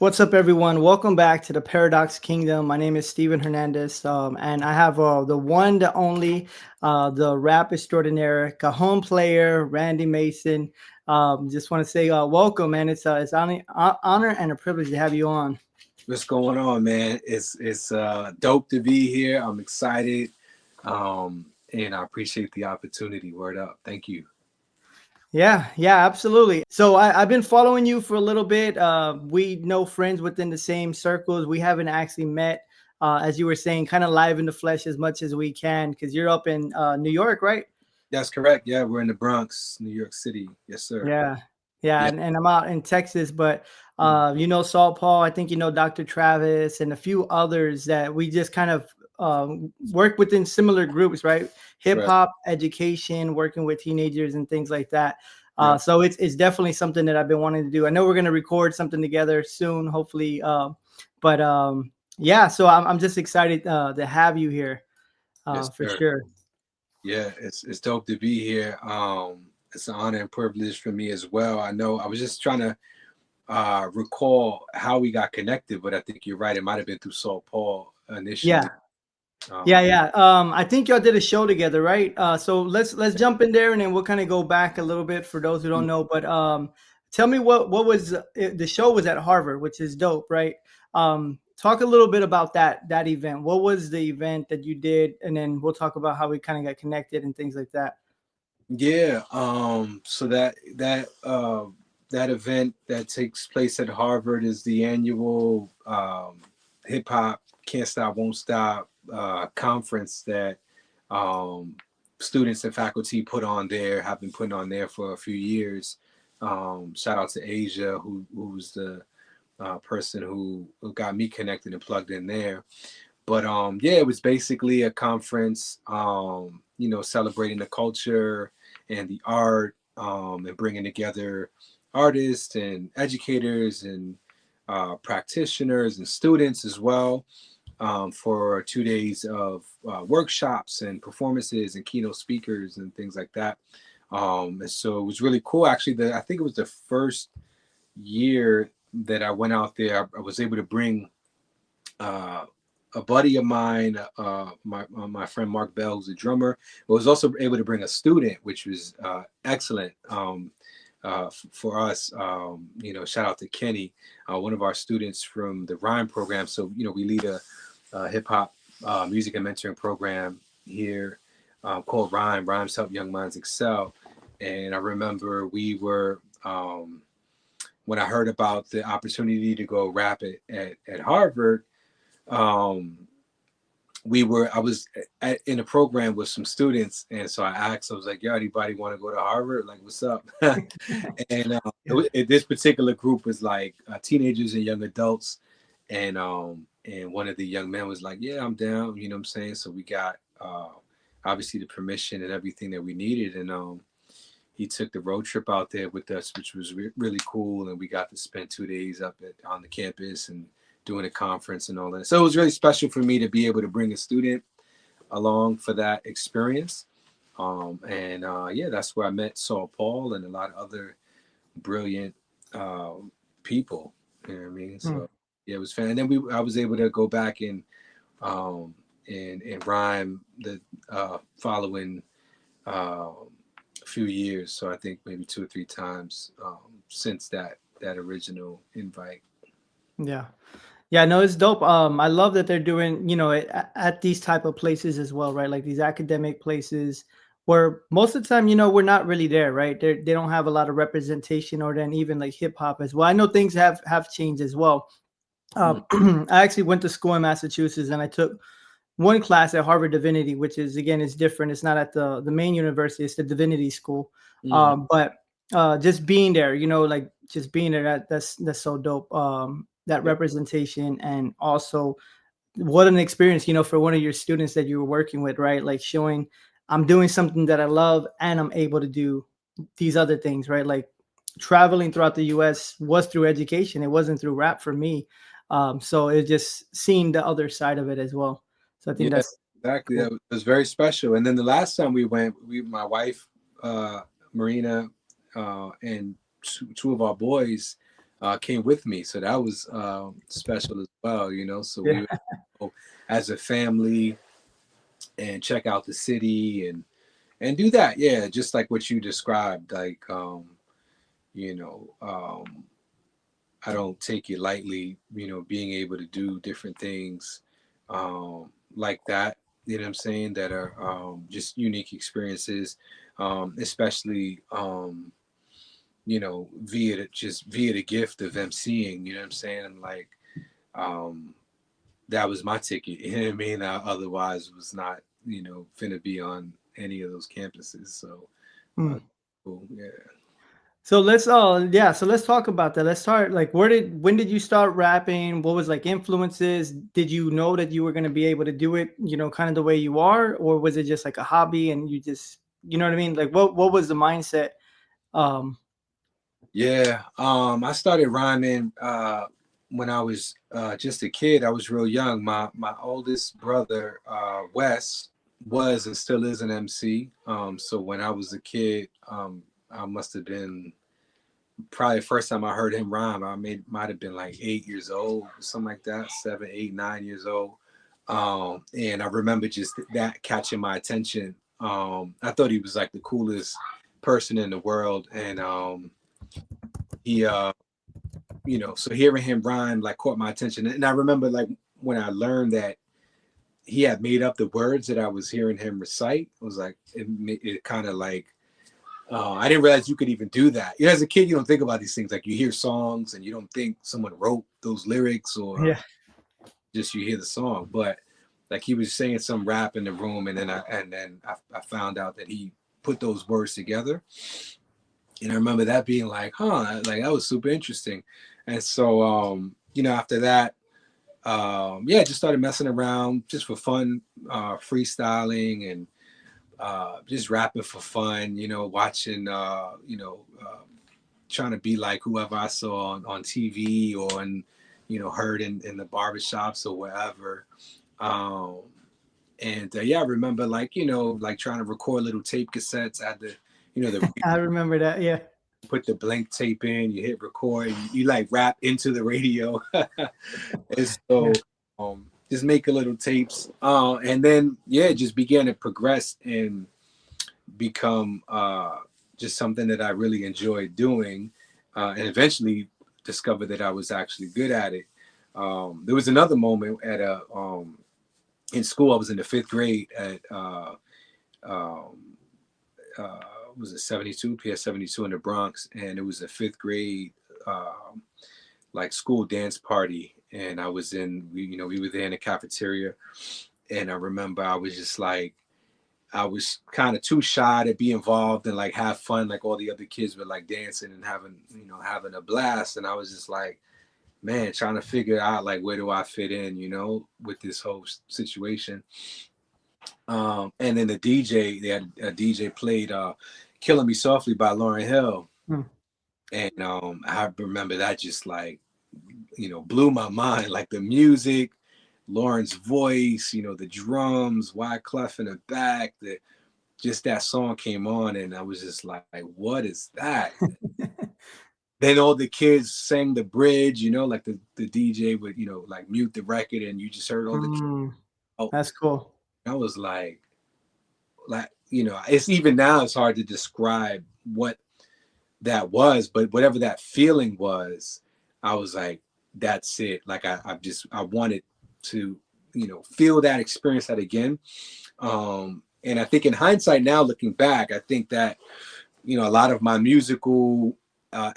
What's up, everyone? Welcome back to the Paradox Kingdom. My name is Steven Hernandez, and I have the one, the only, the rap extraordinaire, cajon player, Randy Mason. Just want to say welcome, man. It's honor and a privilege to have you on. What's going on, man? It's dope to be here. I'm excited, and I appreciate the opportunity. Word up, thank you. Yeah, absolutely. So I've been following you for a little bit. We know friends within the same circles. We haven't actually met, as you were saying, kind of live in the flesh as much as we can, because you're up in New York, right? That's correct. Yeah, we're in the Bronx, New York City. Yes, sir. Yeah. Yeah. Yeah. And I'm out in Texas, but Mhm. you know, Saul Paul, I think you know Dr. Travis and a few others that we just kind of work within similar groups, right? Hip Right. hop, education, working with teenagers and things like that. Yeah. So it's definitely something that I've been wanting to do. I know we're gonna record something together soon, hopefully. But yeah, so I'm just excited to have you here Yes, for sir. sure. Yeah, it's dope to be here. It's an honor and privilege for me as well. I know I was just trying to recall how we got connected, but I think you're right. It might have been through Saul Paul initially. Yeah. Um, Yeah. I think y'all did a show together, right? So let's jump in there, and then we'll kind of go back a little bit for those who don't know. But tell me what was the show was at Harvard, which is dope, right? Talk a little bit about that event. What was the event that you did, and then we'll talk about how we kind of got connected and things like that. Yeah, so that event that takes place at Harvard is the annual hip hop can't stop won't stop conference that um, students and faculty put on there, have been putting on there for a few years. Shout out to Asia, who's the person who got me connected and plugged in there. But yeah, it was basically a conference, celebrating the culture and the art, and bringing together artists and educators and practitioners and students as well, for 2 days of workshops and performances and keynote speakers and things like that. And so it was really cool. Actually, I think it was the first year that I went out there. I was able to bring uh, a buddy of mine, my friend Mark Bell, who's a drummer, was also able to bring a student, which was excellent, for us. Shout out to Kenny, one of our students from the Rhyme program. So, we lead a hip hop music and mentoring program here, called Rhyme. Rhymes help young minds excel. And I remember when I heard about the opportunity to go rap at Harvard, um, I was in a program with some students, and so I asked, I was like, "Yo, anybody want to go to Harvard? Like, what's up?" And this particular group was like teenagers and young adults, and one of the young men was like, "Yeah, I'm down." You know what I'm saying? So we got obviously the permission and everything that we needed, and he took the road trip out there with us, which was really cool. And we got to spend 2 days on the campus and doing a conference and all that. So it was really special for me to be able to bring a student along for that experience. And yeah, that's where I met Saul Paul and a lot of other brilliant uh, people. You know what I mean? Hmm. So yeah, it was fun. And then I was able to go back um, and rhyme the following uh, few years. So I think maybe 2 or 3 times since that original invite. Yeah. Yeah, no, it's dope. I love that they're doing, you know, at these type of places as well, right? Like these academic places where most of the time, you know, we're not really there, right? They don't have a lot of representation, or then even like hip hop as well. I know things have changed as well. Mm, I actually went to school in Massachusetts, and I took one class at Harvard Divinity, which is again is different. It's not at the main university; it's the Divinity School. mm, But just being there, you know, like just being there, that's so dope. That yeah, representation, and also what an experience, you know, for one of your students that you were working with, right? Like showing I'm doing something that I love, and I'm able to do these other things, right? Like traveling throughout the US was through education. It wasn't through rap for me. So it just seeing the other side of it as well. So I think yeah, that's exactly. cool. That was very special. And then the last time we went, my wife, uh, Marina, and two of our boys, came with me, so that was special as well. So we Yeah. would go as a family and check out the city and do that. Yeah, just like what you described. Like you know, I don't take it lightly. Being able to do different things like that. You know what I'm saying? That are just unique experiences, especially via the gift of emceeing. You know what I'm saying? And like um, that was my ticket. You know what I mean? I otherwise was not finna be on any of those campuses. So Hmm. uh, cool. Yeah. So let's yeah, so let's talk about that. Let's start like when did you start rapping? What was like influences? Did you know that you were going to be able to do it, kind of the way you are, or was it just like a hobby and you just, you know what I mean? Like what was the mindset? Um Yeah, I started rhyming when I was just a kid. I was real young. My oldest brother, Wes, was and still is an MC. So when I was a kid, I must have been probably the first time I heard him rhyme. Might have been like 8 years old, something like that, 7, 8, 9 years old. And I remember just that catching my attention. I thought he was like the coolest person in the world, and he so hearing him rhyme like caught my attention. And I remember like when I learned that he had made up the words that I was hearing him recite. It was like it kind of like I didn't realize you could even do that. As a kid, you don't think about these things. Like you hear songs and you don't think someone wrote those lyrics or yeah. just you hear the song. But like he was saying some rap in the room, and then I found out that he put those words together. And I remember that being like, huh, like that was super interesting. And so, after that, yeah, just started messing around just for fun, freestyling and just rapping for fun, watching, trying to be like whoever I saw on TV or heard in the barbershops or wherever. Um, and yeah, I remember like trying to record little tape cassettes. I had the I remember that. Yeah. put the blank tape in, you hit record, you like rap into the radio. And Yeah. so just making little tapes. And then yeah, it just began to progress and become just something that I really enjoyed doing. And eventually discovered that I was actually good at it. There was another moment at a in school. I was in the fifth grade at um, uh, was it 72 PS 72 in the Bronx, and it was a fifth grade um, like school dance party, and I was in we were there in the cafeteria, and I remember I was just like I was kind of too shy to be involved and like have fun like all the other kids were like dancing and having a blast, and I was just like, man, trying to figure out like where do I fit in with this whole situation. And then they had a DJ played Killing Me Softly by Lauryn Hill. Hmm. And I remember that just like, blew my mind. Like the music, Lauren's voice, the drums, Wyclef in the back, just that song came on, and I was just like, what is that? Then all the kids sang the bridge, like the DJ would, like mute the record, and you just heard all the kids. Mm, Oh, that's cool. I was like, it's even now it's hard to describe what that was, but whatever that feeling was, I was like, that's it. Like I wanted to, feel that, experience that again. And I think in hindsight now, looking back, I think that, a lot of my musical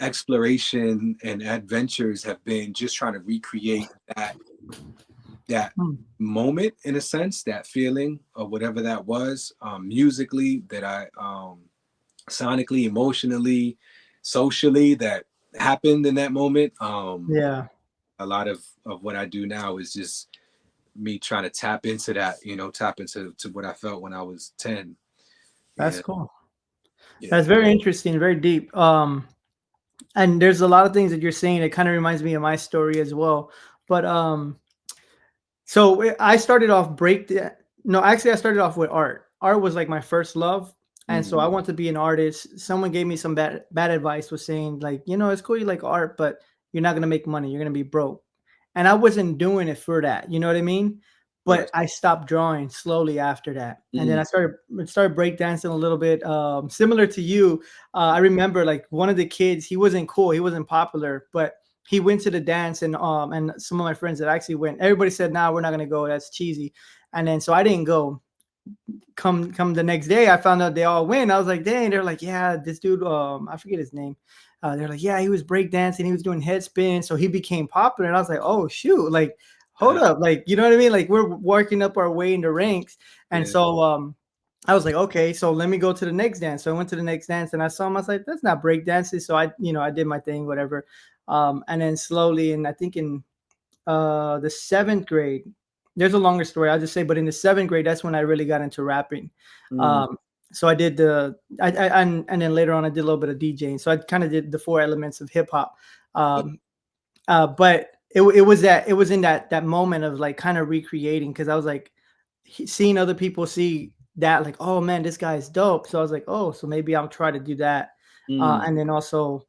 exploration and adventures have been just trying to recreate that Hmm. moment in a sense, that feeling of whatever that was, musically, that I sonically, emotionally, socially, that happened in that moment. Yeah. A lot of what I do now is just me trying to tap into that, tap into what I felt when I was 10. That's And cool. yeah. That's very interesting, very deep. And there's a lot of things that you're saying that kind of reminds me of my story as well. But so I started off no, actually I started off with art. Art was like my first love. And Mm, so I want to be an artist. Someone gave me some bad advice, was saying like, it's cool you like art, but you're not gonna make money. You're gonna be broke. And I wasn't doing it for that. You know what I mean? Of But course. I stopped drawing slowly after that, and then Mm, I started breakdancing a little bit. Similar to you, I remember like one of the kids. He wasn't cool. He wasn't popular, but he went to the dance, and some of my friends that actually went. Everybody said, "Nah, we're not gonna go. That's cheesy." And then so I didn't go. Come the next day, I found out they all win. I was like, dang. They're like, yeah, this dude, I forget his name. They're like, yeah, he was breakdancing, he was doing head spin, so he became popular. And I was like, oh shoot, like, hold uh, up, like, you know what I mean? Like, we're working up our way in the ranks. And yeah. so I was like, okay, so let me go to the next dance. So I went to the next dance and I saw him. I was like, that's not breakdancing. So I did my thing, whatever. And then slowly, and I think in the seventh grade. There's a longer story, I'll just say, but in the seventh grade, that's when I really got into rapping. Mm, So I did and then later on I did a little bit of DJing. So I kind of did the four elements of hip hop. Um, but it was in that moment of like kind of recreating because I was like seeing other people see that like, oh man, this guy is dope. So I was like, oh, so maybe I'll try to do that. mm, And then also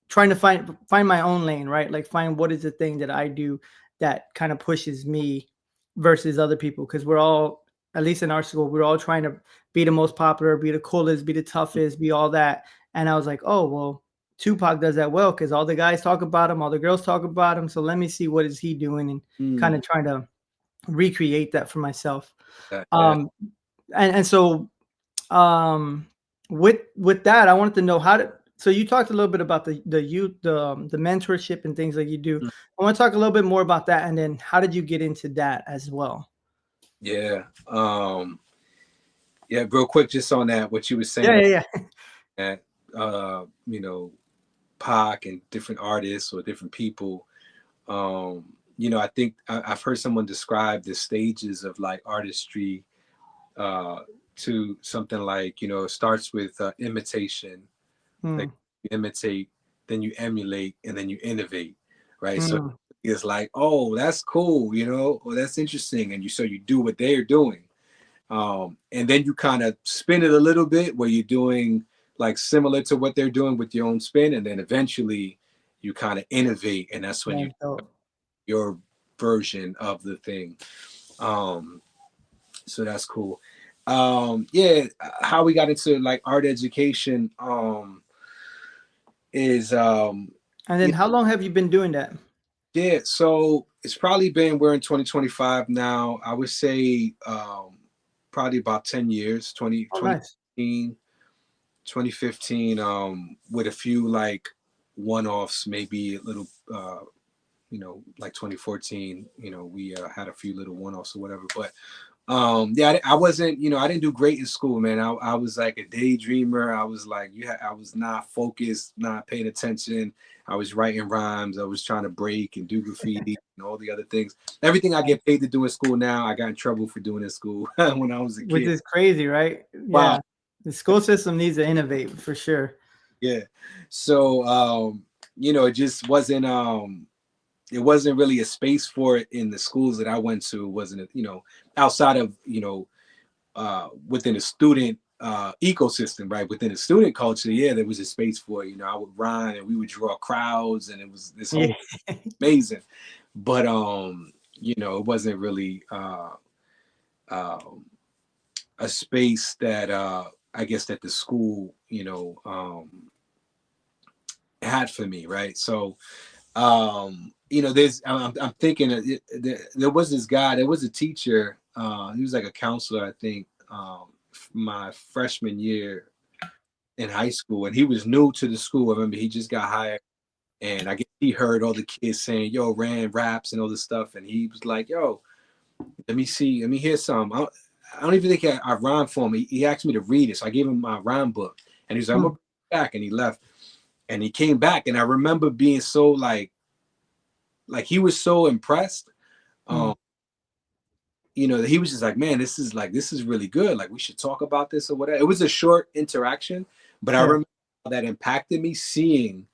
trying to find my own lane, right? Like find what is the thing that I do that kind of pushes me versus other people because we're all, at least in our school, we're all trying to be the most popular, be the coolest, be the toughest, be all that. And I was like, oh well, Tupac does that well because all the guys talk about him, all the girls talk about him. So let me see what is he doing and kind mm. of trying to recreate that for myself. Yeah. Um, and so with that, I wanted to know how to. So you talked a little bit about the youth, the mentorship and things that you do. Mm, I want to talk a little bit more about that, and then how did you get into that as well? yeah. Yeah, real quick, just on that, what you were saying Yeah, about yeah, yeah. that, you know, Pac and different artists or different people. I think I've heard someone describe the stages of like artistry uh, to something like, it starts with imitation, like Mm, you imitate, then you emulate, and then you innovate, right? So mm, it's like, oh, that's cool, or that's interesting, and so you do what they're doing, and then you kind of spin it a little bit where you're doing like similar to what they're doing with your own spin, and then eventually you kind of innovate, and that's when you that's dope. your version of the thing. Um, so that's cool. Yeah, how we got into like art education is And yeah, then how long have you been doing that? yeah. So it's probably been we're in 2025 now. I would say probably about 10 years, Oh, nice. 2015, with a few like one-offs, maybe a little like 2014, we had a few little one-offs or whatever. But yeah, I wasn't, I didn't do great in school, man. I was like a daydreamer. I was like, I was not focused, not paying attention. I was writing rhymes. I was trying to break and do graffiti and all the other things. Everything I get paid to do in school now, I got in trouble for doing in school when I was a Which kid. is crazy, right? Wow. Yeah. The school system needs to innovate for sure. Yeah. So, it just it wasn't really a space for it in the schools that I went to. It wasn't, outside of, within a student ecosystem, right? Within a student culture, yeah, there was a space for it. I would rhyme and we would draw crowds, and it was this Yeah. whole amazing. But it wasn't really um, a space that I guess that the school, had for me, right? So there's I'm thinking there was this guy, there was a teacher, he was like a counselor, I think, my freshman year in high school, and he was new to the school. I remember he just got hired, and I guess he heard all the kids saying, "Yo, Ran raps and all this stuff," and he was like, "Yo, let me hear some." I don't even think I rhymed for him. He asked me to read it, so I gave him my rhyme book, and he's like, "I'm Hmm. gonna bring it back," and he left, and he came back, and I remember being so like he was so impressed. Hmm. Um, he was just like, "Man, this is really good. Like, we should talk about this or whatever." It was a short interaction, but I Yeah. remember how that impacted me seeing,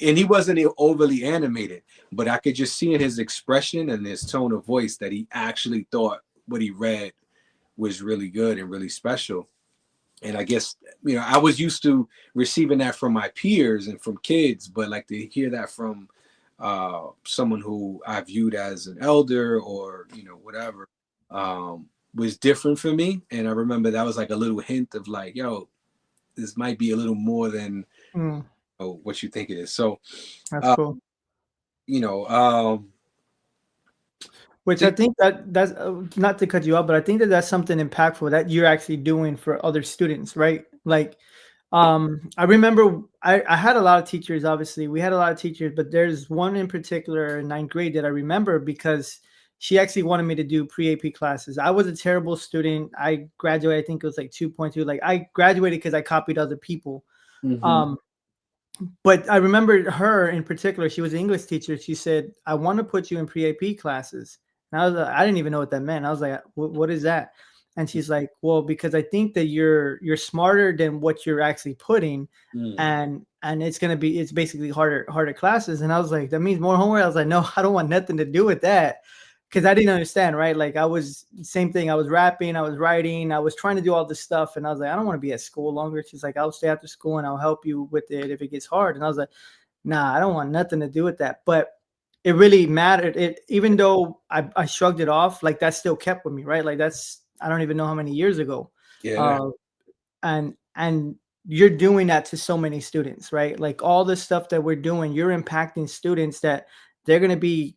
and he wasn't overly animated, but I could just see in his expression and his tone of voice that he actually thought what he read was really good and really special. And I guess, I was used to receiving that from my peers and from kids, but like to hear that from someone who I viewed as an elder or whatever, was different for me. And I remember that was like a little hint of like, yo, this might be a little more than Mm, what you think it is. So, that's uh, cool. you know, Which I think, think that that's not to cut you off, but I think that that's something impactful that you're actually doing for other students, right? Like, I remember I had a lot of teachers. Obviously, we had a lot of teachers, but there's one in particular in ninth grade that I remember because she actually wanted me to do pre-AP classes. I was a terrible student. I graduated, I think it was like 2.2. Like I graduated because I copied other people. mm-hmm, Um, but I remember her in particular. She was an English teacher. She said, "I want to put you in pre-AP classes." And I was like, I didn't even know what that meant. I was like, What is that?" And she's like, "Well, because I think that you're smarter than what you're actually putting, mm, and it's basically harder classes." And I was like, "That means more homework." I was like, "No, I don't want nothing to do with that." Because I didn't understand, right? Like I was same thing. I was rapping, I was writing, I was trying to do all this stuff, and I was like, I don't want to be at school longer. She's like, I'll stay after school and I'll help you with it if it gets hard. And I was like, nah, I don't want nothing to do with that. But it really mattered. It even though I shrugged it off, like that still kept with me, right? Like that's I don't even know how many years ago. yeah, Uh, and you're doing that to so many students, right? Like all the stuff that we're doing, you're impacting students that they're gonna be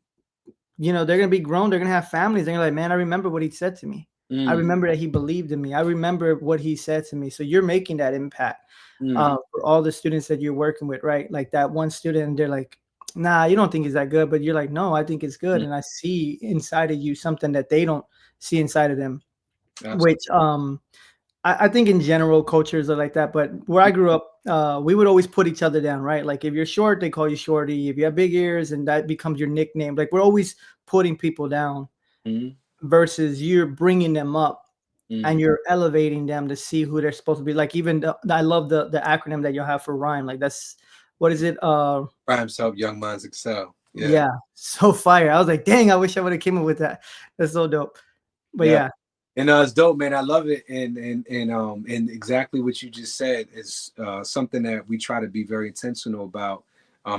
they're gonna be grown, they're gonna have families. They're like, man, I remember what he said to me. I mm, remember that he believed in me. I remember what he said to me. So you're making that impact mm, for all the students that you're working with, right? Like that one student, they're like, nah, you don't think it's that good, but you're like, no, I think it's good. mm, And I see inside of you something that they don't see inside of them, absolutely. which I think in general cultures are like that. But where I grew up, we would always put each other down, right? Like if you're short, they call you shorty. If you have big ears, and that becomes your nickname. Like we're always putting people down Mm, versus you're bringing them up mm. and you're elevating them to see who they're supposed to be. Like even I love the acronym that you'll have for rhyme. Like that's what is it? Rhymes help young minds excel. Yeah, Yeah, so fire. I was like, dang, I wish I would have came up with that. That's so dope. But yeah. yeah, And it's dope, man. I love it, and exactly what you just said is something that we try to be very intentional about.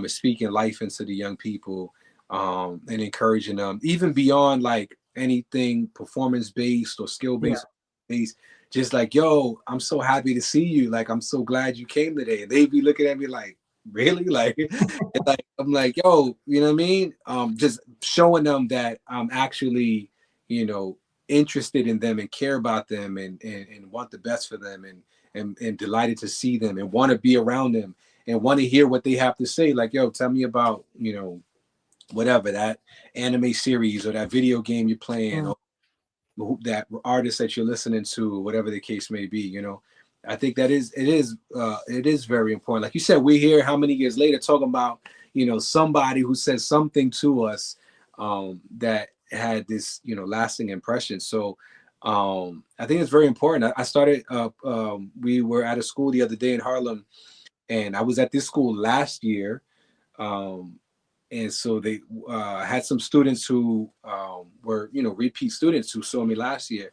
Is speaking life into the young people, and encouraging them, even beyond like anything performance based or skill yeah, based. Just like, yo, I'm so happy to see you. Like, I'm so glad you came today. And they be looking at me like, really? Like, and like I'm like, yo, you know what I mean? Just showing them that I'm actually, you know, interested in them and care about them and want the best for them and delighted to see them and want to be around them and want to hear what they have to say. Like, yo, tell me about, whatever that anime series or that video game you're playing mm, or that artist that you're listening to, whatever the case may be. I think that it is very important. Like you said, we're here how many years later talking about, somebody who says something to us that had this, lasting impression. So I think it's very important. I started we were at a school the other day in Harlem, and I was at this school last year. Um, and so they had some students who were repeat students who saw me last year,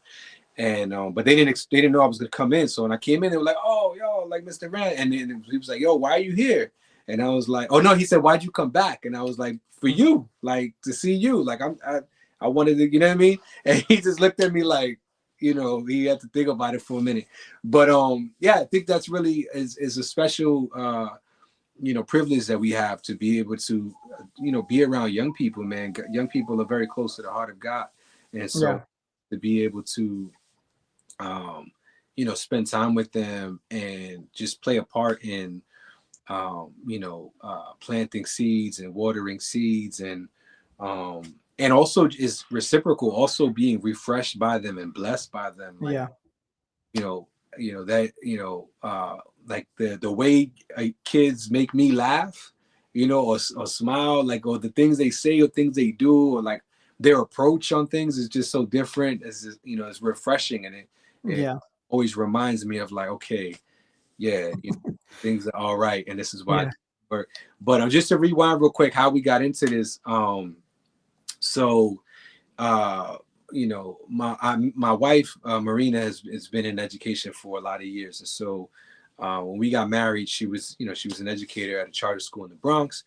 and but they didn't know I was gonna come in. So when I came in, they were like, "Oh, yo, like Mr. Rand," and then he was like, "Yo, why are you here?" And I was like, "Oh no," he said, "Why'd you come back?" And I was like, "For mm, you, like to see you. Like I wanted to, you know what I mean?" And he just looked at me like, he had to think about it for a minute. But yeah, I think that's really is a special privilege that we have to be able to be around young people, man. Young people are very close to the heart of God, and so yeah, to be able to um spend time with them and just play a part in planting seeds and watering seeds, and also is reciprocal, also being refreshed by them and blessed by them, like yeah, you know, that like the way kids make me laugh, or smile, like, or the things they say or things they do, or like their approach on things is just so different. It's refreshing, and it yeah, always reminds me of like, okay, yeah, things are all right, and this is why I yeah, do work. But just to rewind real quick, how we got into this. So uh my wife Marina has been in education for a lot of years, and so when we got married, she was an educator at a charter school in the Bronx,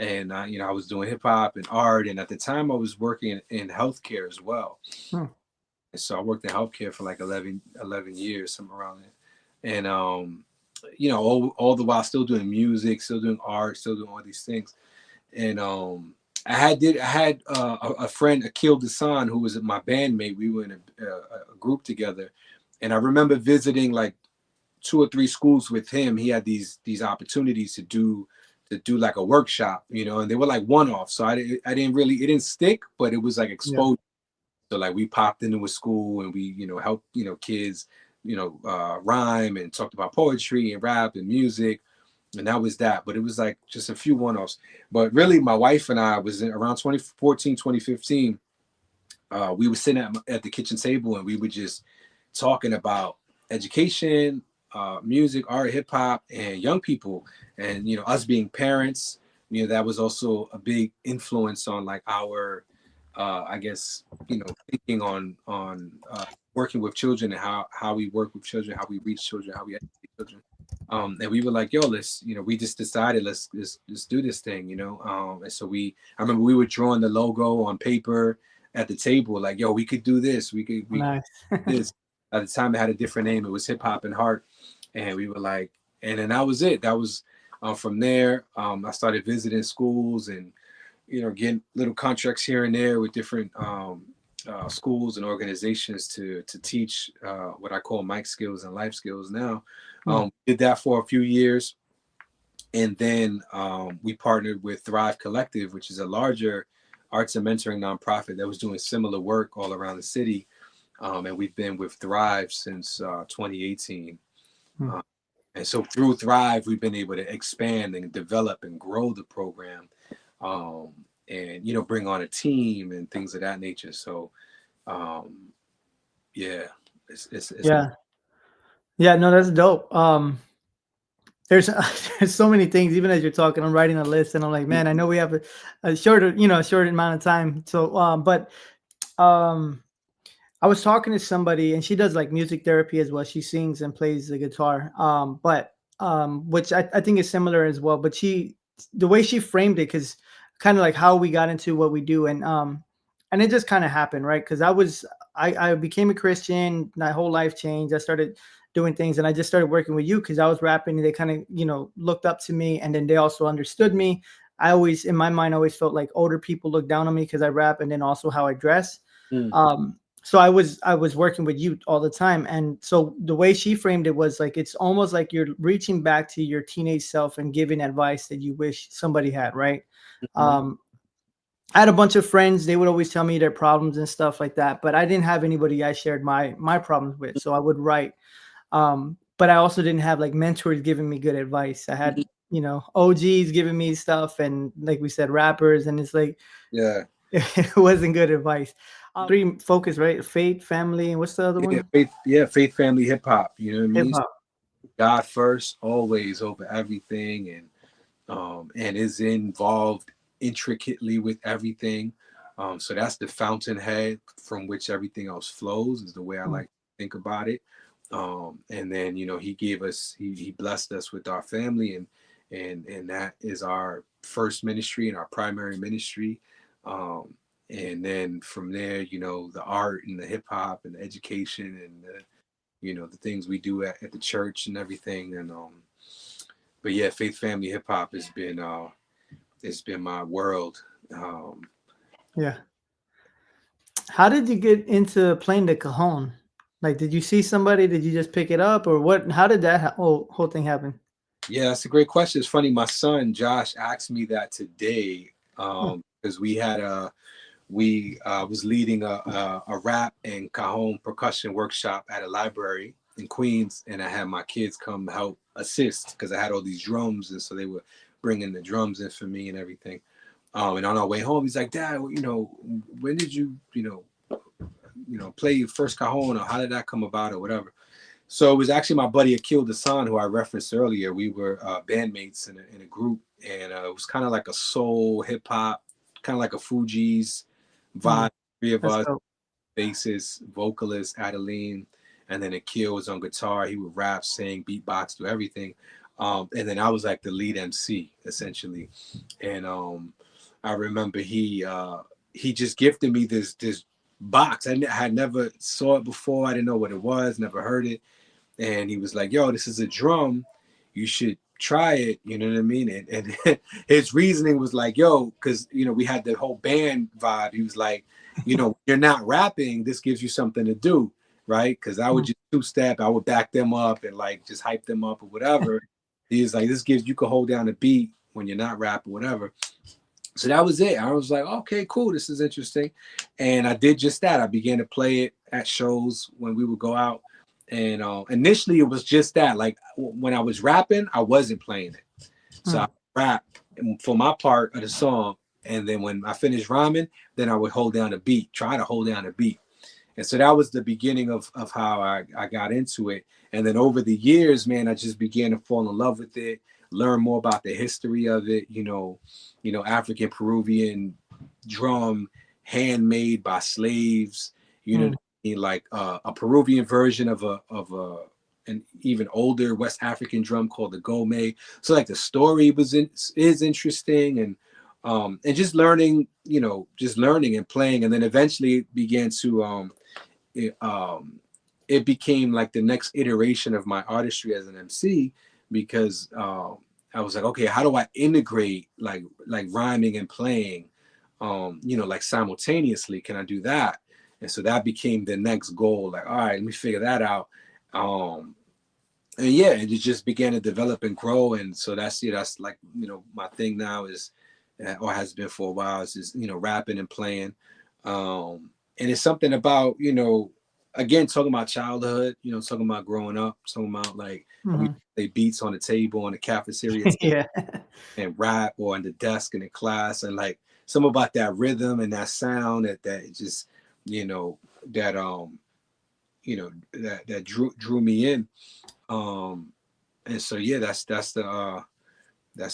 and I was doing hip hop and art, and at the time I was working in healthcare as well. Hmm. And so I worked in healthcare for like 11 years, somewhere around there. And all the while still doing music, still doing art, still doing all these things. And I had a friend, Akil Dasan, who was my bandmate. We were in a group together, and I remember visiting like two or three schools with him. He had these opportunities to do like a workshop, and they were like one off. So I didn't really, it didn't stick, but it was like Yeah. exposure. So like we popped into a school and we helped kids rhyme and talked about poetry and rap and music, and that was that. But it was like just a few one offs. But really, my wife and I was in around 2014, 2015. We were sitting at the kitchen table and we were just talking about education, music, art, hip hop, and young people, and us being parents. That was also a big influence on like our, I guess, thinking on working with children and how we work with children, how we reach children, how we educate children. And we were like, yo, we just decided let's do this thing. And so I remember we were drawing the logo on paper at the table, like, yo, we could do this. We could Nice. do this. At the time, it had a different name. It was Hip Hop and Heart, and we were like, and then that was it. That was from there. I started visiting schools and getting little contracts here and there with different schools and organizations to teach what I call mic skills and life skills. Now, Hmm. did that for a few years, and then we partnered with Thrive Collective, which is a larger arts and mentoring nonprofit that was doing similar work all around the city. And we've been with Thrive since 2018. Hmm. Uh, and so through Thrive, we've been able to expand and develop and grow the program, um, and bring on a team and things of that nature. So um, yeah, it's Yeah. Yeah. No, that's dope. There's there's so many things. Even as you're talking, I'm writing a list, and I'm like, man, I know we have a shorter, a short amount of time. So, but um, I was talking to somebody, and she does like music therapy as well. She sings and plays the guitar. But which I think is similar as well. But the way she framed it, because kind of like how we got into what we do, and it just kind of happened, right? Because I became a Christian. My whole life changed. I started doing things, and I just started working with you because I was rapping, and they kind of looked up to me, and then they also understood me. I always, in my mind, always felt like older people look down on me because I rap, and then also how I dress. mm, So I was working with youth all the time, and so the way she framed it was like it's almost like you're reaching back to your teenage self and giving advice that you wish somebody had, right? mhm, um I had a bunch of friends. They would always tell me their problems and stuff like that, but I didn't have anybody I shared my problems with, so I would write. But I also didn't have like mentors giving me good advice. I had mhm. OGs giving me stuff, and like we said, rappers, and it's like Yeah, it wasn't good advice. Three focus, right? Faith, family, and what's the other yeah, one? faith, family, hip hop. You know what I Hip mean? hop. God first, always over everything, and is involved intricately with everything. So that's the fountainhead from which everything else flows, is the way I Mm. like to think about it. And then he blessed us with our family, and that is our first ministry and our primary ministry. Um, and then from there, the art and the hip hop and the education and the things we do at the church and everything. And but yeah, faith, family, hip hop has been it's been my world. Um, Yeah. How did you get into playing the cajon? Like, did you see somebody? Did you just pick it up, or what? How did that whole thing happen? yeah, that's a great question. It's funny. My son Josh asked me that today, Hmm. because we was leading a rap and cajon percussion workshop at a library in Queens, and I had my kids come help assist because I had all these drums, and so they were bringing the drums in for me and everything. And on our way home, he's like, Dad, when did you play your first cajon, or how did that come about, or whatever? So it was actually my buddy Akil Dasan, who I referenced earlier. We were bandmates in a group, and it was kind of like a soul hip hop, kind of like a Fuji's Hmm. vibe. Three of That's us, dope. bassist, vocalist, Adeline, and then Akil was on guitar. He would rap, sing, beatbox, do everything. And then I was like the lead MC essentially. And I remember he just gifted me this box. Had never saw it before. I didn't know what it was, never heard it. And he was like, "Yo, this is a drum. You should try it." You know what I mean? And his reasoning was like, "Yo, because we had the whole band vibe." He was like, "You're not rapping. This gives you something to do, right?" Because I would Mm. just two step, I would back them up and like just hype them up or whatever. He was like, "This gives you can hold down a beat when you're not rapping, whatever." So that was it. I was like, okay, cool, this is interesting. And I did just that. I began to play it at shows when we would go out. And initially it was just that. Like when I was rapping, I wasn't playing it. So I Mm. rap for my part of the song. And then when I finished rhyming, then I would hold down a beat, try to hold down a beat. And so that was the beginning of how I got into it. And then over the years, man, I just began to fall in love with it, learn more about the history of it, African Peruvian drum handmade by slaves, Mm. like a Peruvian version of a an even older West African drum called the gome. So like the story is interesting and just learning and playing, and then eventually it began to it, it became like the next iteration of my artistry as an MC because I was like, okay, how do I integrate like rhyming and playing, like simultaneously? Can I do that? And so that became the next goal. Like, all right, let me figure that out. Um, and yeah, it just began to develop and grow. And so that's like my thing now is, or has been for a while, is rapping and playing. And it's something about again talking about childhood, talking about growing up, talking about like we Mhm. play beats on the table on the cafeteria Yeah. and rap or on the desk in the class, and like some about that rhythm and that sound that just you know that that drew me in. um and so yeah, that's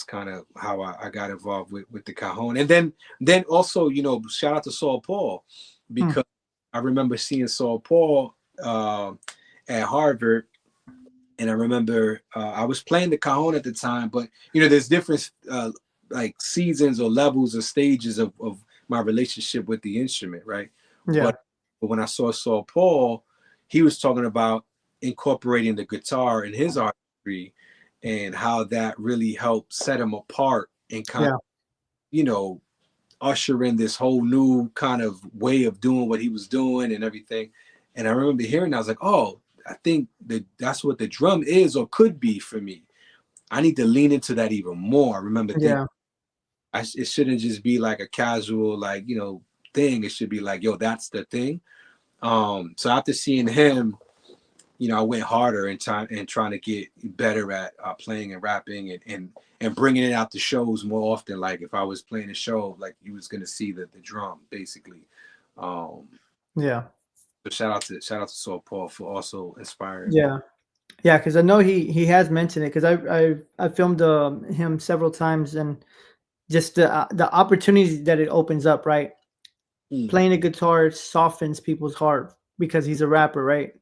kind of how I got involved with the cajon. And then also, shout out to Saul Paul, Mm. because I remember seeing Saul Paul uh, at Harvard. And I remember I was playing the cajon at the time, but there's different like seasons or levels or stages of my relationship with the instrument, right? Yeah. But when I saw Saul Paul, he was talking about incorporating the guitar in his artistry and how that really helped set him apart and kind of, Yeah. you know, usher in this whole new kind of way of doing what he was doing and everything. And I remember hearing that, I was like, oh, I think that's what the drum is or could be for me. I need to lean into that even more. I remember thinking Yeah. it shouldn't just be like a casual, like, thing. It should be like, yo, that's the thing. So after seeing him, I went harder in time and trying to get better at playing and rapping and bringing it out to shows more often. Like if I was playing a show, like you was gonna see the drum basically. Um, Yeah. so shout out to Saul Paul for also inspiring me. Yeah. Yeah, because I know he has mentioned it because I filmed him several times and just the opportunities that it opens up, right? Mm, Playing a guitar softens people's heart because he's a rapper, right?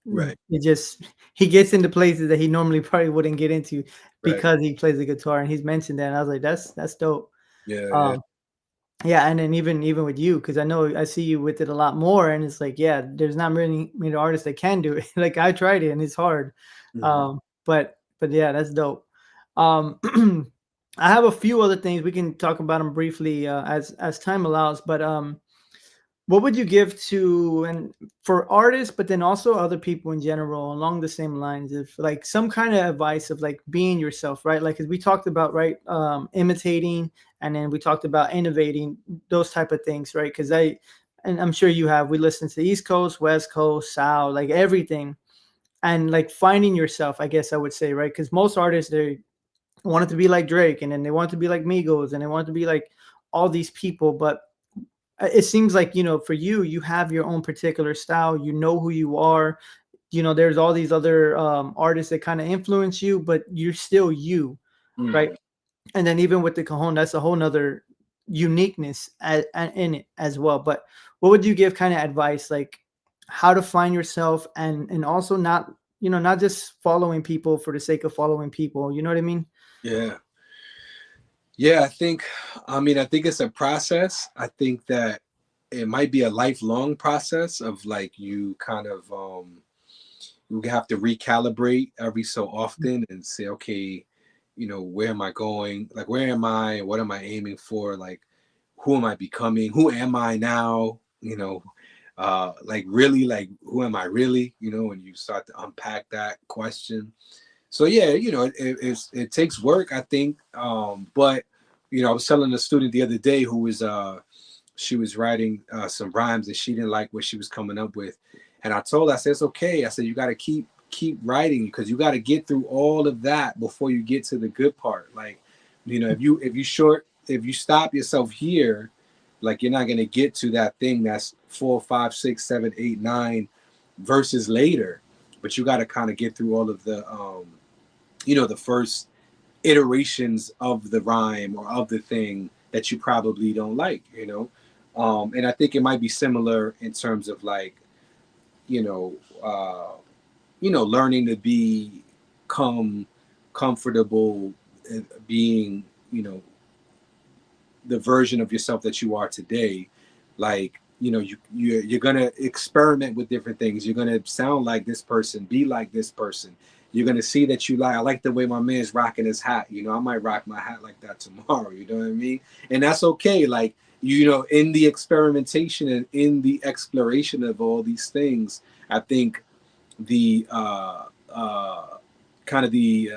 right, It just he gets into places that he normally probably wouldn't get into right, because he plays the guitar, and he's mentioned that, and I was like, "That's dope." yeah, yeah, Um, yeah, and then even with you, because I know I see you with it a lot more, and it's like, yeah, there's not many artists that can do it. Like I tried it, and it's hard. hmm But yeah, that's dope. Um, I have a few other things we can talk about them briefly as time allows, but what would you give to and for artists, but then also other people in general along the same lines of like some kind of advice of like being yourself, right? Like, as we talked about, right? Imitating, and then we talked about innovating, those type of things, right? Because and I'm sure you have, we listen to East Coast, West Coast, South, like everything. And like finding yourself, I guess I would say, right? Because most artists, they want it to be like Drake, and then they want it to be like Migos, and they want it to be like all these people, but it seems like for you, you have your own particular style, you know who you are. There's all these other artists that kind of influence you, but you're still you, right? hmm And then even with the cajon, that's a whole nother uniqueness in it as well. But what would you give kind of advice, like how to find yourself, and also not not just following people for the sake of following people. You know what I mean? Yeah. Yeah, I think it's a process. I think that it might be a lifelong process of like you kind of you have to recalibrate every so often and say, okay, where am I going? Like, where am I? What am I aiming for? Like, who am I becoming? Who am I now? Like really, like who am I really? When you start to unpack that question. So yeah, it takes work, I think. But I was telling a student the other day who was she was writing some rhymes and she didn't like what she was coming up with, and I told her, I said, it's okay. I said, you got to keep writing because you got to get through all of that before you get to the good part. Like, if you stop yourself here, like you're not gonna get to that thing that's 4, 5, 6, 7, 8, 9 verses later. But you got to kind of get through all of the first iterations of the rhyme or of the thing that you probably don't like. And I think it might be similar in terms of like, you know, uh, learning to become comfortable being, the version of yourself that you are today. Like, you're gonna experiment with different things. You're gonna sound like this person, be like this person. You're gonna see that I like the way my man's rocking his hat. I might rock my hat like that tomorrow. You know what I mean? And that's okay. Like, in the experimentation and in the exploration of all these things, I think the kind of the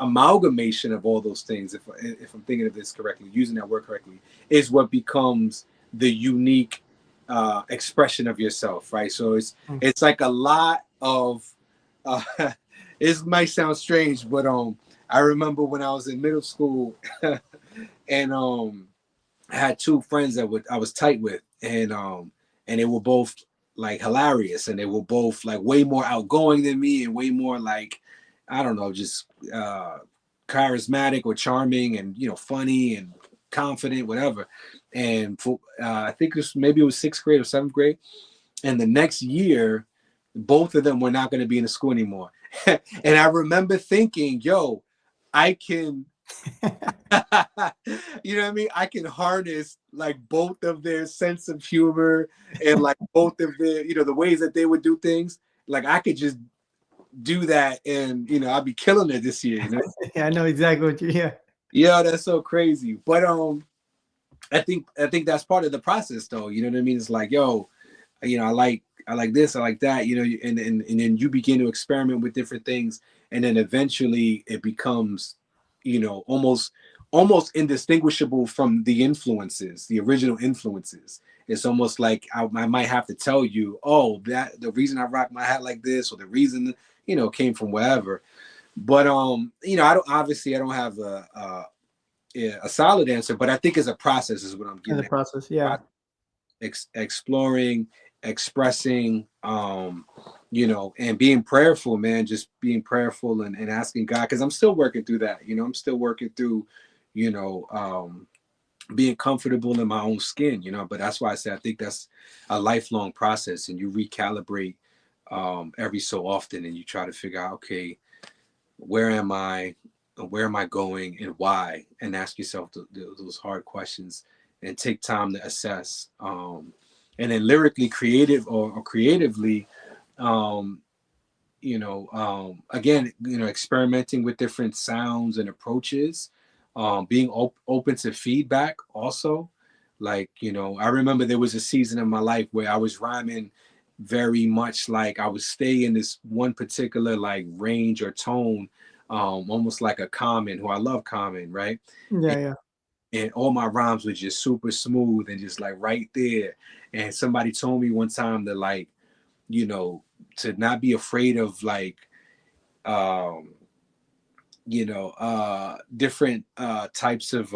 amalgamation of all those things, if I'm thinking of this correctly, using that word correctly, is what becomes the unique expression of yourself, right? So Mm. it's like a lot of uh, it might sound strange, but I remember when I was in middle school and I had two friends I was tight with, and they were both like hilarious, and they were both like way more outgoing than me and way more like, I don't know, just uh charismatic or charming and funny and confident, whatever. And I think maybe it was sixth grade or seventh grade, and the next year both of them were not going to be in the school anymore. And I remember thinking, yo, I can you know what I mean? I can harness like both of their sense of humor and like both of their, the ways that they would do things. Like I could just do that and I'd be killing it this year. Yeah, I know exactly what you. Yeah. Yeah, that's so crazy. But I think that's part of the process though. You know what I mean? It's like, yo, I like this, I like that, and then you begin to experiment with different things, and then eventually it becomes, almost indistinguishable from the influences, the original influences. It's almost like I might have to tell you, oh, that the reason I rock my hat like this, or the reason came from wherever. But I don't have a solid answer, but I think it's a process, is what I'm In getting the at. process. Yeah. Exploring, expressing, and being prayerful, man. Just being prayerful and asking God, because I'm still working through that. I'm still working through, you know, being comfortable in my own skin. But that's why I say I think that's a lifelong process, and you recalibrate every so often, and you try to figure out, okay, where am I, where am I going, and why, and ask yourself those hard questions, and take time to assess. And then lyrically creative, or creatively, um, again, experimenting with different sounds and approaches, being open to feedback also. Like, I remember there was a season in my life where I was rhyming very much like I would stay in this one particular like range or tone, almost like a Common, who I love Common, right? Yeah. Yeah. And all my rhymes were just super smooth and just like right there. And somebody told me one time that, like, you know, to not be afraid of like, um, different types of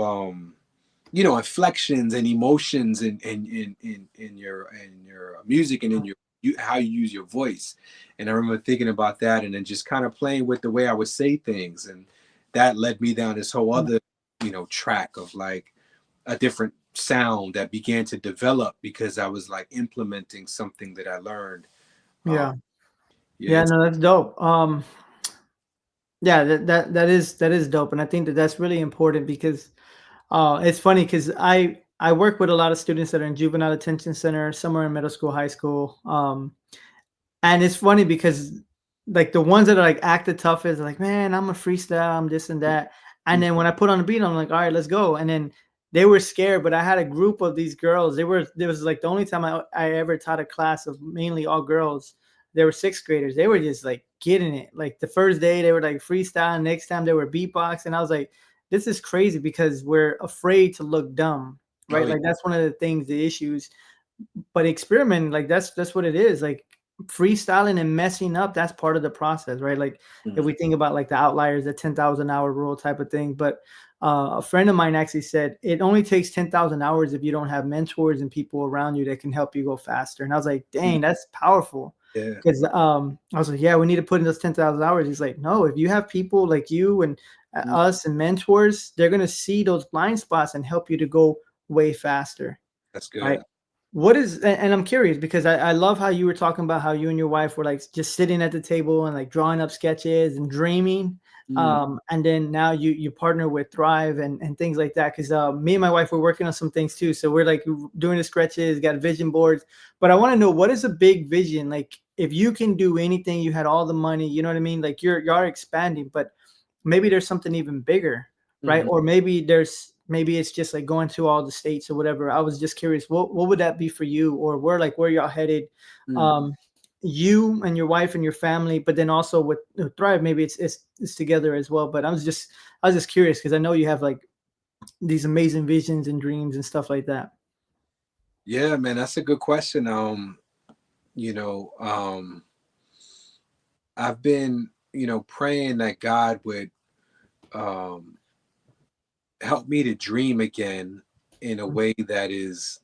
inflections and emotions in your music, and in how you use your voice. And I remember thinking about that, and then just kind of playing with the way I would say things, and that led me down this whole Mm. other track of like a different sound that began to develop because I was like implementing something that I learned. um, Yeah. Yeah, Yeah, it's, no, that's dope. Yeah, that is dope, and I think that that's really important because it's funny because I work with a lot of students that are in juvenile detention center, somewhere in middle school, high school. And it's funny because like the ones that are like act the toughest, are like, man, I'm a freestyle, I'm this and that. And then when I put on the beat, I'm like, all right, let's go. And then they were scared, but I had a group of these girls. There was like the only time I ever taught a class of mainly all girls. They were sixth graders. They were just like getting it. Like the first day they were like freestyle, next time they were beatbox. And I was like, this is crazy because we're afraid to look dumb, oh right? yeah. Like that's one of the things, the issues, but experiment, like that's what it is, like freestyling and messing up, that's part of the process, right? Like if Mhm. we think about like the outliers, the 10,000 hour rule type of thing. But a friend of mine actually said it only takes 10,000 hours if you don't have mentors and people around you that can help you go faster. And I was like, Mhm. dang, that's powerful. Yeah. Because I was like, yeah, we need to put in those 10,000 hours. He's like, no, if you have people like you and Mhm. us and mentors, they're going to see those blind spots and help you to go way faster, That's right? good. What is, and I'm curious because I love how you were talking about how you and your wife were like just sitting at the table and like drawing up sketches and dreaming. Mm. And then now you partner with Thrive and things like that. Cause me and my wife were working on some things too. So we're like doing the sketches, got vision boards. But I want to know, what is a big vision? Like if you can do anything, you had all the money, you know what I mean? Like you're expanding, but maybe there's something even bigger, right? Mhm. Or maybe it's just like going to all the states or whatever. I was just curious, what would that be for you, or where y'all headed, Mm. um, you and your wife and your family, but then also with Thrive, maybe it's together as well. But I was just curious because I know you have like these amazing visions and dreams and stuff like that. Yeah, man, that's a good question. I've been, praying that God would um help me to dream again in a way that is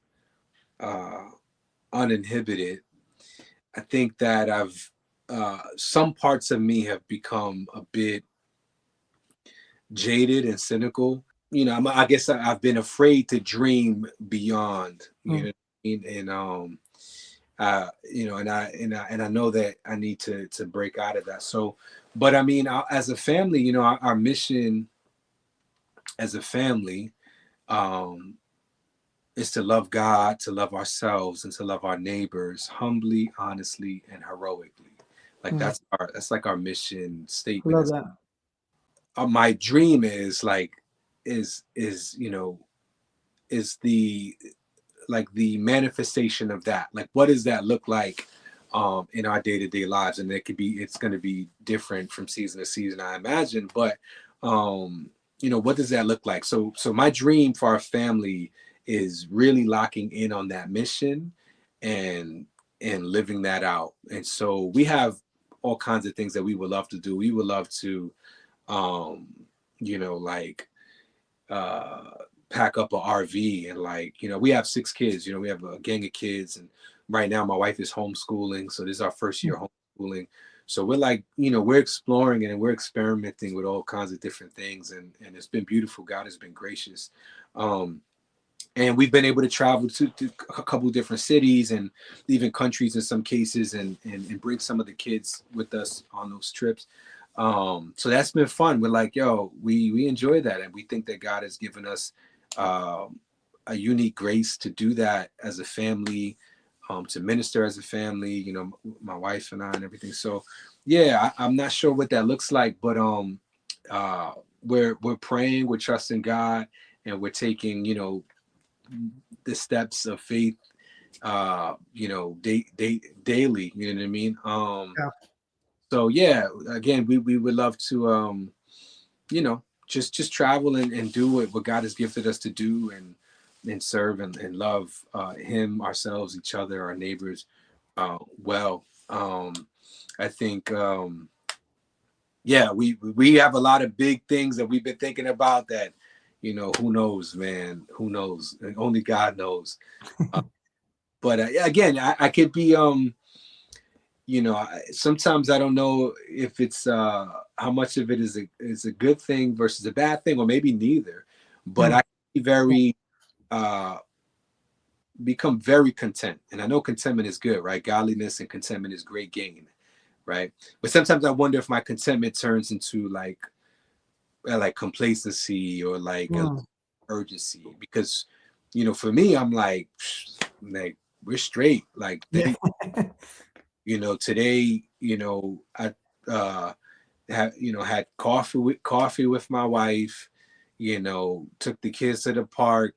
uh uninhibited. I think that I've some parts of me have become a bit jaded and cynical. I guess I've been afraid to dream beyond. You know Mm, what I mean? And and I know that I need to break out of that. So, but I mean, as a family, our mission as a family um, is to love God, to love ourselves, and to love our neighbors humbly, honestly, and heroically. Like mm, that's like our mission I statement. love Is that. my dream is like is the like the manifestation of that. Like what does that look like in our day-to-day lives? And it's going to be different from season to season, I imagine. But what does that look like? So my dream for our family is really locking in on that mission and living that out. And so we have all kinds of things that we would love to do. We would love to um like uh, pack up a RV and we have 6 kids. We have a gang of kids, and right now my wife is homeschooling, so this is our first Mm, year homeschooling. So we're we're exploring and we're experimenting with all kinds of different things, and it's been beautiful. God has been gracious. Um, and we've been able to travel to a couple different cities and even countries in some cases, and bring some of the kids with us on those trips. So that's been fun. We're like, yo, we enjoy that, and we think that God has given us um, a unique grace to do that as a family, to minister as a family. My wife and I and everything. So yeah, I'm not sure what that looks like, but uh, we're praying, we're trusting God, and we're taking the steps of faith daily, you know what I mean? yeah. So yeah, again, we would love to just travel and do what God has gifted us to do, and serve and love him, ourselves, each other, our neighbors well. I think yeah, we have a lot of big things that we've been thinking about that who knows, man, who knows, and only God knows. uh, but again, I could be sometimes I don't know if it's how much of it is a good thing versus a bad thing, or maybe neither. But Mm, I be very uh become very content, and I know contentment is good, right? Godliness and contentment is great gain, right? But sometimes I wonder if my contentment turns into like complacency or like a Mm. urgency, because for me, I'm like we're straight, like Yeah. thank today, I had coffee with my wife, took the kids to the park,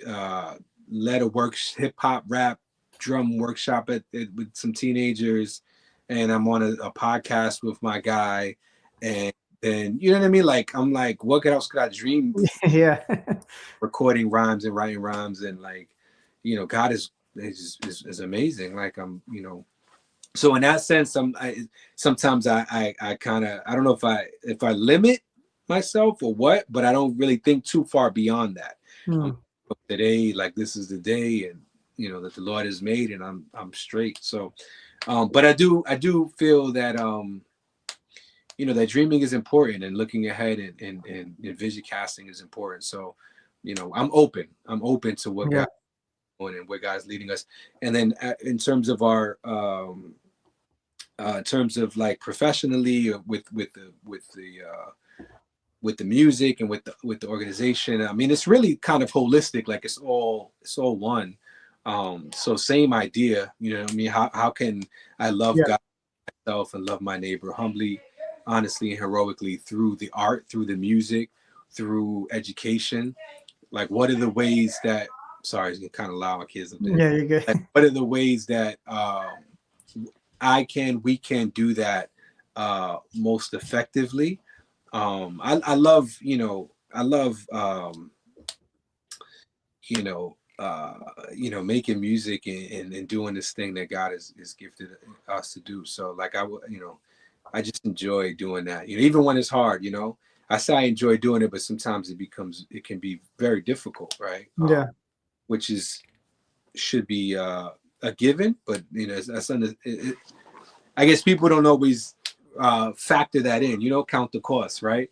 uh led a hip hop rap drum workshop with some teenagers, and I'm on a podcast with my guy, and then you know what I mean, like I'm like, what else could I dream? Yeah. Recording rhymes and writing rhymes, and like, God is amazing. Like so in that sense, sometimes I kind of, I don't know if I limit myself or what, but I don't really think too far beyond that. I'm Mm. today, like this is the day, and that the Lord has made, and I'm straight. So, but I do feel that that dreaming is important, and looking ahead, and vision casting is important. So, I'm open to what Yeah. God's doing and where God's leading us. And then in terms of our in terms of like professionally, with the music, and with the organization. I mean, it's really kind of holistic. Like it's all one. So same idea. You know what I mean? How can I love Yeah. God myself and love my neighbor humbly, honestly, and heroically through the art, through the music, through education? Like, what are the ways that? Sorry, it's kind of loud. My kids up there. Yeah, you're good. Like, what are the ways that we can do that most effectively? I love you know uh making music, and doing this thing that God has gifted us to do. So like I just enjoy doing that, even when it's hard. I say I enjoy doing it, but sometimes it can be very difficult, right? Yeah. Which is should be a given, but that's I guess people don't always factor that in, count the cost, right?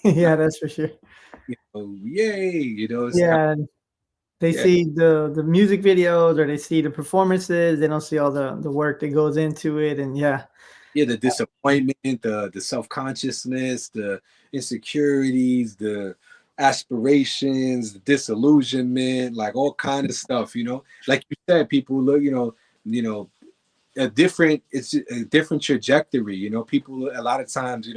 Yeah, that's for sure. Yay, it's not, Yeah. They yeah, see the music videos, or they see the performances. They don't see all the work that goes into it, and yeah. yeah, the disappointment, the self-consciousness, the insecurities, the aspirations, the disillusionment, like all kind of stuff, like you said, people look, you know it's a different trajectory. People a lot of times,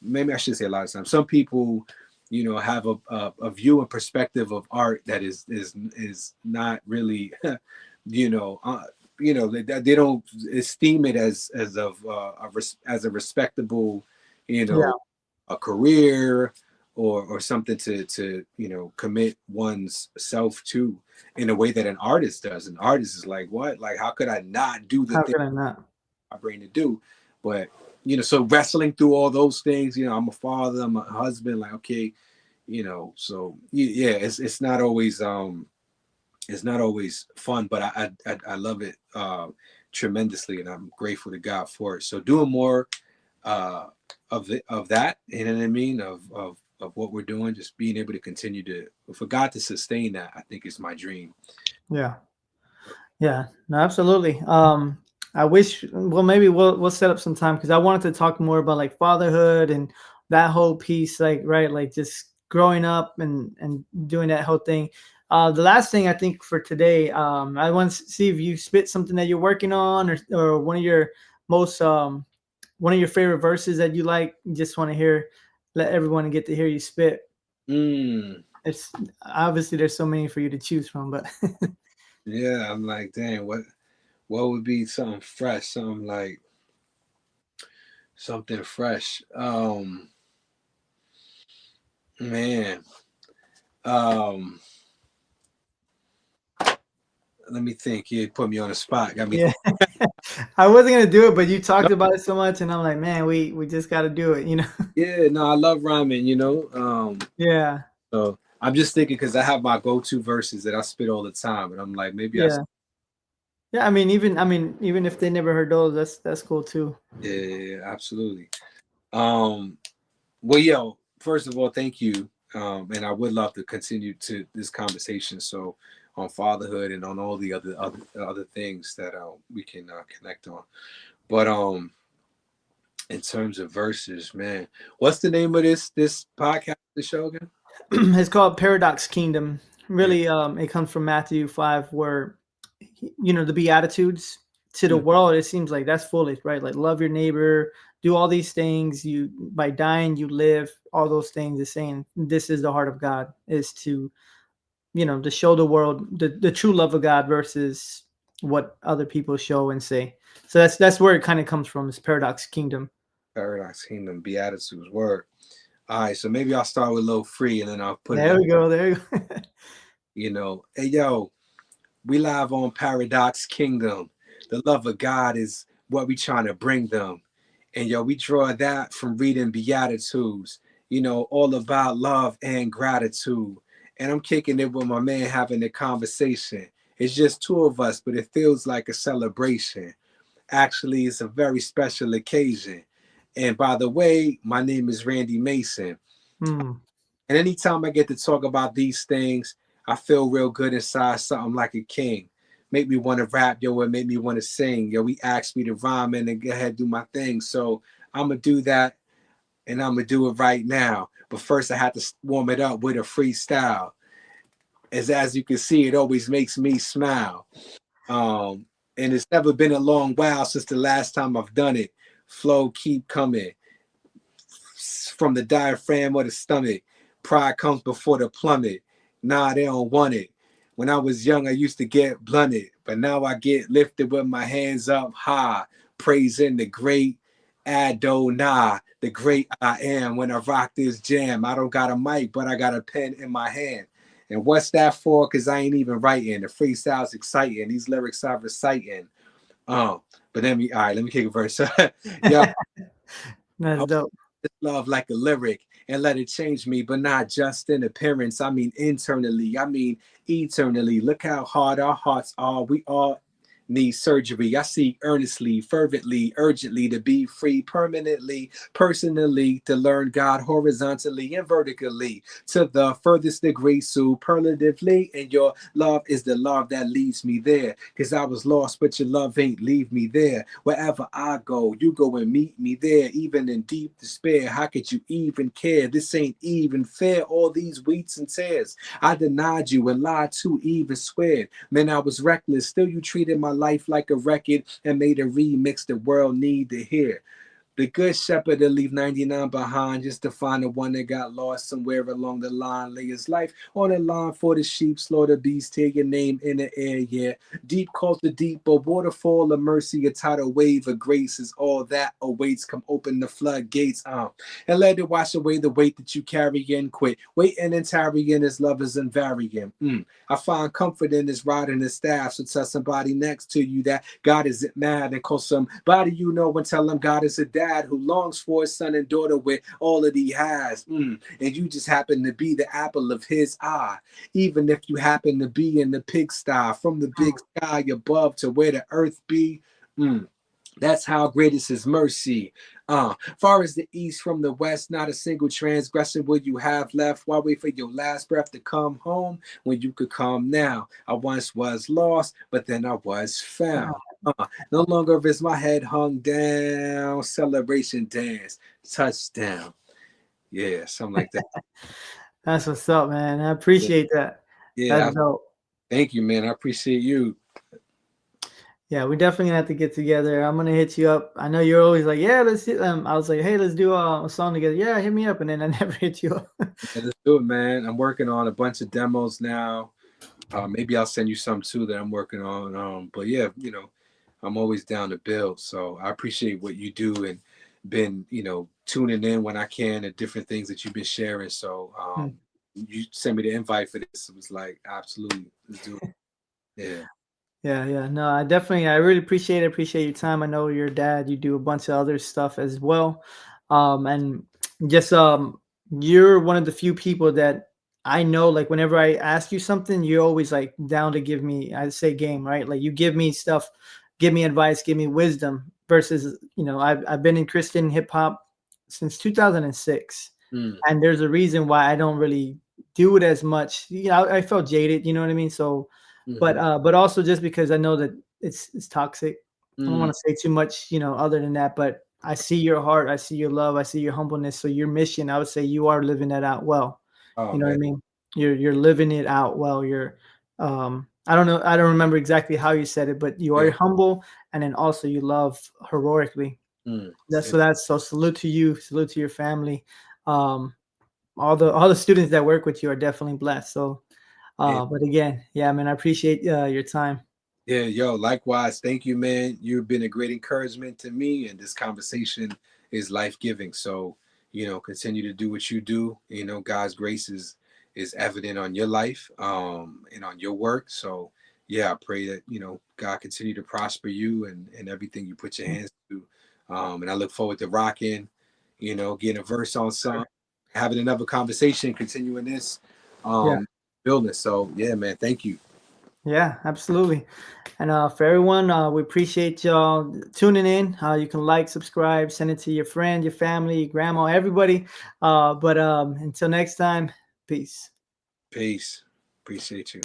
maybe I should say a lot of times, some people have a view and perspective of art that is not really you know uh, they don't esteem it as a respectable, you Yeah. know a career, or something to commit one's self to, in a way that an artist does. An artist is like, what, like, how could I not do the How thing could I not? my brain to do? But so wrestling through all those things, I'm a father, I'm a husband, like, okay, so yeah, it's not always fun, but I love it tremendously, and I'm grateful to God for it. So doing more uh of that, you know what I mean, of what we're doing, just being able to continue to, for God to sustain that, I think is my dream. Yeah. Yeah, no, absolutely. I wish. Well, maybe we'll set up some time, because I wanted to talk more about like fatherhood and that whole piece, like right, like just growing up and doing that whole thing. The last thing I think for today, I want to see if you spit something that you're working on, or one of your most one of your favorite verses that you like. Just want to hear, let everyone get to hear you spit. Mm, It's obviously there's so many for you to choose from, but yeah, I'm like, dang, what would be something fresh, something fresh? Man, um, let me think. You put me on the spot. Got me. yeah. I wasn't gonna do it, but you talked about it so much, and I'm like, man, we just got to do it, you know? Yeah, no, I love rhyming. Yeah, So I'm just thinking, because I have my go-to verses that I spit all the time, and I'm like, maybe yeah, yeah. I mean, even if they never heard those, that's cool too. yeah, yeah, yeah, absolutely. Um, well, yo, first of all, thank you. And I would love to continue to this conversation. So on fatherhood, and on all the other things that we can connect on. But In terms of verses, man, what's the name of this podcast, the show again? It's called Paradox Kingdom. Yeah. Really, it comes from Matthew 5, where the Beatitudes to the Mm. world. It seems like that's foolish, right? Like love your neighbor, do all these things. You by dying, you live. All those things is saying this is the heart of God is to to show the world the true love of God versus what other people show and say. So that's where it kind of comes from. Is Paradox Kingdom. Paradox Kingdom, Beatitudes, word. All right, so maybe I'll start with low free and then I'll put it There up. we go. There you go. Hey yo, we live on Paradox Kingdom. The love of God is what we trying to bring them. And yo, we draw that from reading Beatitudes, all about love and gratitude. And I'm kicking it with my man having a conversation. It's just two of us, but it feels like a celebration. Actually, it's a very special occasion. And by the way, my name is Randy Mason. Hmm. And anytime I get to talk about these things, I feel real good inside, something like a king. Make me want to rap, yo, it made me want to sing. Yo, we asked me to rhyme and then go ahead and do my thing. So I'm going to do that and I'm going to do it right now. But first, I had to warm it up with a freestyle. As you can see, it always makes me smile. Um, and it's never been a long while since the last time I've done it. Flow keep coming from the diaphragm or the stomach. Pride comes before the plummet. Nah, they don't want it. When I was young, I used to get blunted, but now I get lifted with my hands up high, praising the great Adonai, the great I am. When I rock this jam, I don't got a mic, but I got a pen in my hand. And what's that for? Because I ain't even writing. The freestyle's exciting. These lyrics are reciting. But all right, let me kick a verse. Yo, That's dope. this love like a lyric and let it change me, but not just in appearance. I mean, internally. I mean, eternally. Look how hard our hearts are. We all need surgery. I seek earnestly, fervently, urgently to be free permanently, personally, to learn God horizontally and vertically to the furthest degree, superlatively. And your love is the love that leads me there. Because I was lost, but your love ain't leave me there. Wherever I go, you go and meet me there, even in deep despair. How could you even care? This ain't even fair. All these weeds and tears. I denied you and lied to even swear. Man, I was reckless. Still, you treated my life like a record and made a remix the world need to hear. The good shepherd that leave 99 behind just to find the one that got lost somewhere along the line. Lay his life on the line for the sheep, slaughter beast, tear your name in the air, yeah. Deep calls the deep, a waterfall of mercy, a tidal wave of grace is all that awaits. Come open the floodgates, and let it wash away the weight that you carry and quit. Waiting and tarrying, his love is unvarying. I find comfort in his rod and his staff. So tell somebody next to you that God isn't mad, and call somebody you know and tell them God is a dad who longs for his son and daughter with all that he has. And you just happen to be the apple of his eye. Even if you happen to be in the pigsty, from the big sky above to where the earth be. That's how great is his mercy. Far as the east from the west, not a single transgression will you have left. Why wait for your last breath to come home when you could come now? I once was lost, but then I was found. No longer is my head hung down. Celebration dance, touchdown. Yeah, something like that. That's what's up, man. I Yeah, appreciate that. yeah. That's dope. Thank you, man. I appreciate you. Yeah, we definitely gonna have to get together. I'm gonna hit you up. I know you're always like, yeah, let's hit I was like, hey, let's do a song together. Yeah, hit me up, and then I never hit you up. Yeah, let's do it, man. I'm working on a bunch of demos now. Maybe I'll send you some too that I'm working on. But yeah, I'm always down to build. So I appreciate what you do and been, tuning in when I can and different things that you've been sharing. So you sent me the invite for this. It was like, absolutely, let's do it. Yeah. Yeah, yeah. No, I really appreciate it. Appreciate your time. I know you're a dad. You do a bunch of other stuff as well. And just you're one of the few people that I know, like whenever I ask you something, you're always like down to give me, I say game, right? Like you give me stuff, give me advice, give me wisdom versus, I've been in Christian hip hop since 2006. Mm, And there's a reason why I don't really do it as much. I felt jaded, you know what I mean? So hmm but also just because I know that it's toxic. I don't mm, want to say too much, other than that, but I see your heart, I see your love, I see your humbleness. So your mission, I would say you are living that out well. Oh You know what man, I mean? You're living it out well. You're I don't know, I don't remember exactly how you said it, but you are yeah. humble and then also you love heroically. Mm. That's so salute to you, salute to your family. Um all the students that work with you are definitely blessed. So And but again, yeah, man, I appreciate your time. yeah, yo, likewise. Thank you, man. You've been a great encouragement to me, and this conversation is life giving. So, continue to do what you do. God's grace is evident on your life, and on your work. So, yeah, I pray that God continue to prosper you and everything you put your hands to. And I look forward to rocking, getting a verse on some, having another conversation, continuing this, Yeah. building. So, yeah, man, thank you. Yeah, absolutely. And for everyone, we appreciate y'all tuning in. You can like, subscribe, send it to your friend, your family, your grandma, everybody. But until next time, peace. Peace. Appreciate you.